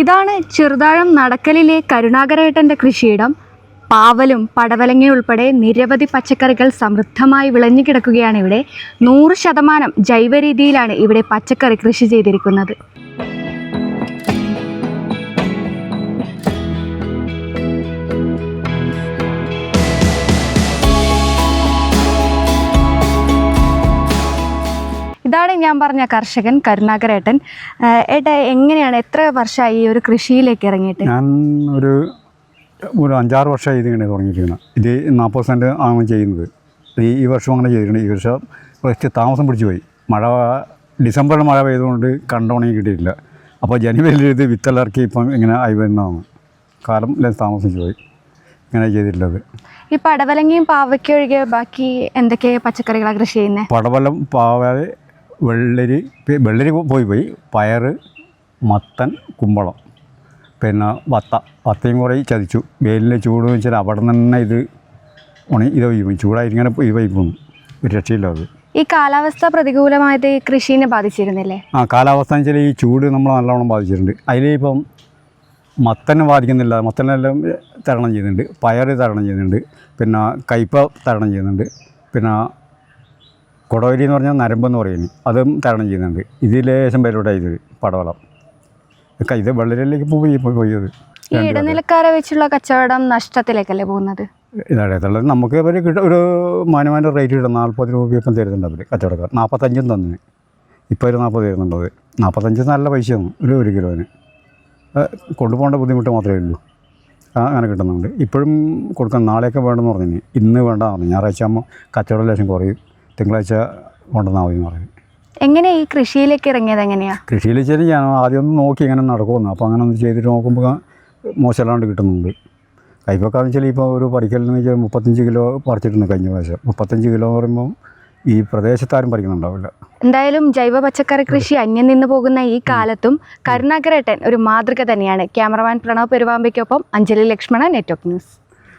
ഇതാണ് ചെറുതാഴം നടക്കലിലെ കരുണാകരേട്ടൻ്റെ കൃഷിയിടം. പാവലും പടവലങ്ങയും ഉൾപ്പെടെ നിരവധി പച്ചക്കറികൾ സമൃദ്ധമായി വിളഞ്ഞു കിടക്കുകയാണ് ഇവിടെ. 100% ജൈവ രീതിയിലാണ് ഇവിടെ പച്ചക്കറി കൃഷി ചെയ്തിരിക്കുന്നത്. ഇതാണ് ഞാൻ പറഞ്ഞ കർഷകൻ കരുണാകരേട്ടൻ. ഏട്ടാ, എങ്ങനെയാണ്, എത്ര വർഷമായി ഈ ഒരു കൃഷിയിലേക്ക് ഇറങ്ങിയിട്ട്? ഞാൻ ഒരു 5-6 വർഷമായി ഇതിങ്ങനെ തുടങ്ങിയിരിക്കുന്നത്. ഇത് 40 സെൻറ്റ് ആണ് ചെയ്യുന്നത്. ഈ വർഷം അങ്ങനെ ചെയ്തിട്ടുണ്ട്. ഈ വർഷം കുറച്ച് താമസം പിടിച്ചു പോയി. ഡിസംബറിൽ മഴ പെയ്തുകൊണ്ട് കണ്ടുണങ്ങി കിട്ടിയിട്ടില്ല. അപ്പോൾ ജനുവരിയിൽ ഇത് വിത്തെല്ലാം ഇപ്പം ഇങ്ങനെ ആയി വരുന്നതാണ്. കാലം താമസിച്ചു പോയി ഇങ്ങനെ ചെയ്തിട്ടുള്ളത്. ഈ പടവലങ്ങയും പാവയ്ക്കും ഒഴികെ ബാക്കി എന്തൊക്കെ പച്ചക്കറികളാണ് കൃഷി ചെയ്യുന്നത്? പടവലം, പാവ, വെള്ളരി പോയി പയർ, മത്തൻ, കുമ്പളം, പിന്നെ വത്തയും കുറേ ചതിച്ചു. വെയിലിൻ്റെ ചൂട് വെച്ചാൽ അവിടെ തന്നെ ഇത് വയ്ക്കും. ചൂടായി ഇങ്ങനെ ഇത് വയ്ക്കുന്നു. ഒരു രക്ഷയില്ല. അത് ഈ കാലാവസ്ഥ പ്രതികൂലമായത് ഈ കൃഷിനെ ബാധിച്ചിരുന്നില്ലേ? കാലാവസ്ഥ എന്ന് വെച്ചാൽ ഈ ചൂട് നമ്മളെ നല്ലോണം ബാധിച്ചിട്ടുണ്ട്. അതിലിപ്പം മത്തനെ ബാധിക്കുന്നില്ല. മത്തനെല്ലാം തരണം ചെയ്യുന്നുണ്ട്. പയർ തരണം ചെയ്യുന്നുണ്ട്. പിന്നെ കയ്പ തരണം ചെയ്യുന്നുണ്ട്. പിന്നെ കൊടവരി എന്ന് പറഞ്ഞാൽ നരമ്പെന്ന് പറയുന്നത്, അതും തരണം ചെയ്യുന്നുണ്ട്. ഇതിൽ ലേശം പേരോടെ ഇത് പടവളം ഇത് വെള്ളരിലേക്ക് പോയത്. ഈ ഇടനിലക്കാരെ വെച്ചുള്ള കച്ചവടം നഷ്ടത്തിലേക്കല്ലേ പോകുന്നത്? ഇതടുത്തുള്ളത് നമുക്ക് അവർ ഒരു മാന്യമാൻ്റെ റേറ്റ് കിട്ടും. 40 രൂപയൊക്കെ തരുന്നുണ്ട് അവർ കച്ചവടക്കാർ. 45 തന്നെ. ഇപ്പോൾ ഒരു 40 തരുന്നുണ്ടത്. 45 നല്ല പൈസയാണ് ഒരു കിലോന്. കൊണ്ടുപോകേണ്ട ബുദ്ധിമുട്ട് മാത്രമേ ഉള്ളൂ. അങ്ങനെ കിട്ടുന്നുണ്ട്. ഇപ്പോഴും കൊടുക്കണം. നാളെയൊക്കെ വേണമെന്ന് പറഞ്ഞു. ഇന്ന് വേണ്ട പറഞ്ഞു. ഞായറാഴ്ച ആകുമ്പോൾ കച്ചവടം ലേശം കുറയും. തിങ്കളാഴ്ച കൊണ്ടുവന്നാൽ മതി എന്ന് പറഞ്ഞു. എങ്ങനെ ഈ കൃഷിയിലേക്ക് ഇറങ്ങിയത് എങ്ങനെയാണ്? കൃഷിയിൽ വെച്ചാൽ ഞാൻ ആദ്യം ഒന്ന് നോക്കി ഇങ്ങനെ നടക്കുമെന്ന്. അപ്പോൾ അങ്ങനെ ഒന്ന് ചെയ്തിട്ട് നോക്കുമ്പോൾ മോശമല്ലാണ്ട് കിട്ടുന്നുണ്ട്. കൈപ്പക്കാന്ന് വെച്ചാൽ ഇപ്പോൾ ഒരു പറിക്കലെന്ന് വെച്ചാൽ 35 കിലോ പറിച്ചിട്ടുണ്ട് കഴിഞ്ഞ പ്രാവശ്യം. 35 കിലോ എന്ന് പറയുമ്പോൾ ഈ പ്രദേശത്താരും പറിക്കുന്നുണ്ടാവില്ല. എന്തായാലും ജൈവ പച്ചക്കറി കൃഷി അന്യം നിന്ന് പോകുന്ന ഈ കാലത്തും കരുണാകരേട്ടൻ ഒരു മാതൃക തന്നെയാണ്. ക്യാമറമാൻ പ്രണവ് പെരുവാമ്പയ്ക്കൊപ്പം അഞ്ജലി ലക്ഷ്മണൻ, നെറ്റ്വർക്ക് ന്യൂസ്.